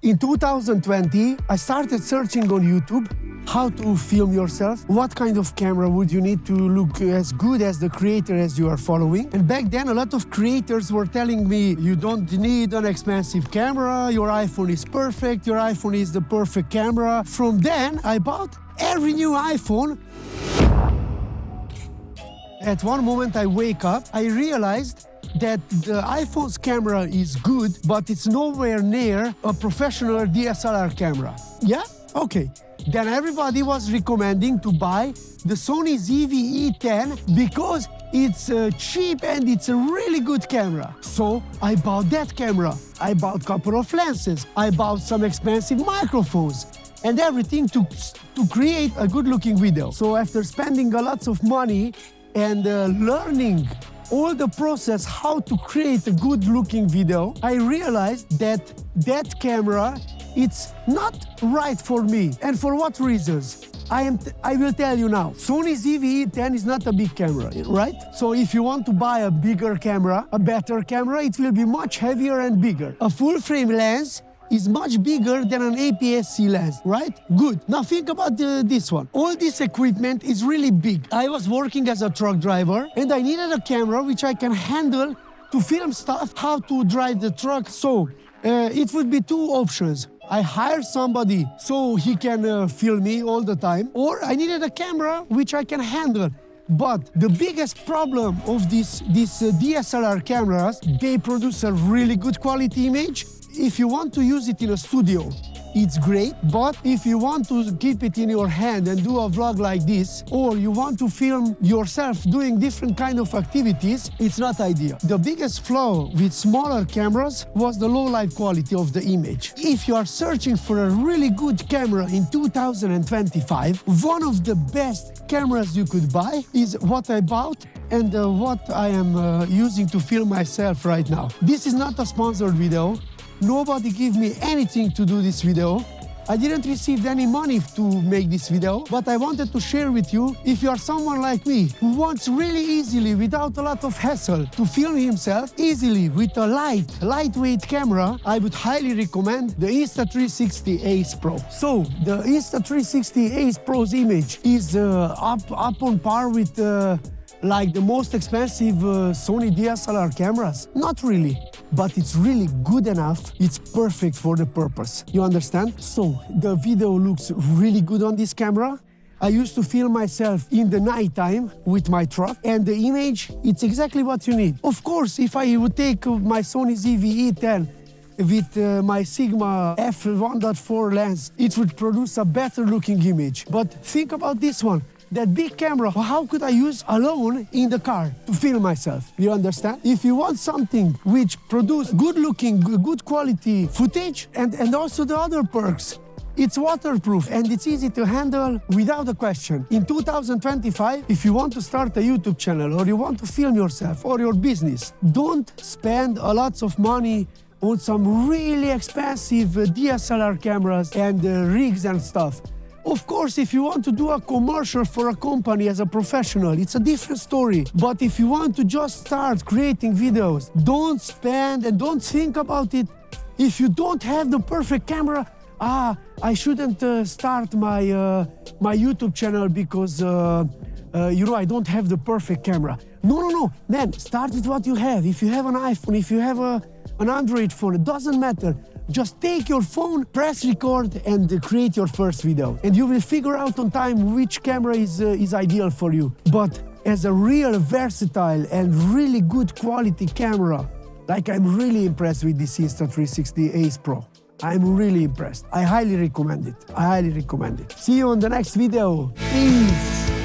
In 2020, I started searching on YouTube how to film yourself, what kind of camera would you need to look as good as the creator as you are following. And back then, a lot of creators were telling me, you don't need an expensive camera, your iPhone is perfect, your iPhone is the perfect camera. From then, I bought every new iPhone. At one moment I wake up, I realized that the iPhone's camera is good, but it's nowhere near a professional DSLR camera. Yeah? Okay. Then everybody was recommending to buy the Sony ZV-E10 because it's cheap and it's a really good camera. So I bought that camera. I bought a couple of lenses. I bought some expensive microphones and everything to create a good-looking video. So after spending a lot of money and learning all the process how to create a good-looking video, I realized that that camera, it's not right for me. And for what reasons? I will tell you now. Sony ZV-E10 is not a big camera, right? So if you want to buy a bigger camera, a better camera, it will be much heavier and bigger. A full-frame lens is much bigger than an APS-C lens, right? Good. Now think about this one. All this equipment is really big. I was working as a truck driver and I needed a camera which I can handle to film stuff, how to drive the truck. So it would be two options. I hire somebody so he can film me all the time, or I needed a camera which I can handle. But the biggest problem of these DSLR cameras, they produce a really good quality image. If you want to use it in a studio, it's great, but if you want to keep it in your hand and do a vlog like this, or you want to film yourself doing different kind of activities, it's not ideal. The biggest flaw with smaller cameras was the low light quality of the image. If you are searching for a really good camera in 2025, one of the best cameras you could buy is what I bought and what I am using to film myself right now. This is not a sponsored video. Nobody gave me anything to do this video. I didn't receive any money to make this video, but I wanted to share with you, if you are someone like me who wants really easily, without a lot of hassle, to film himself easily with a lightweight camera, I would highly recommend the Insta360 Ace Pro. So the Insta360 Ace Pro's image is up on par with like the most expensive Sony DSLR cameras? Not really, but it's really good enough. It's perfect for the purpose. You understand? So the video looks really good on this camera. I used to film myself in the nighttime with my truck, and the image, it's exactly what you need. Of course, if I would take my Sony ZV-E10 with my Sigma f1.4 lens, it would produce a better looking image. But think about this one. That big camera, how could I use alone in the car to film myself? You understand? If you want something which produce good looking, good quality footage and also the other perks, it's waterproof and it's easy to handle without a question. In 2025, if you want to start a YouTube channel or you want to film yourself or your business, don't spend a lot of money on some really expensive DSLR cameras and rigs and stuff. Of course, if you want to do a commercial for a company as a professional, it's a different story. But if you want to just start creating videos, don't spend and don't think about it. If you don't have the perfect camera, I shouldn't start my YouTube channel because, I don't have the perfect camera. No. Man, start with what you have. If you have an iPhone, if you have an Android phone, it doesn't matter. Just take your phone, press record, and create your first video. And you will figure out on time which camera is ideal for you. But as a real versatile and really good quality camera, like I'm really impressed with this Insta360 Ace Pro. I'm really impressed. I highly recommend it. See you on the next video. Peace.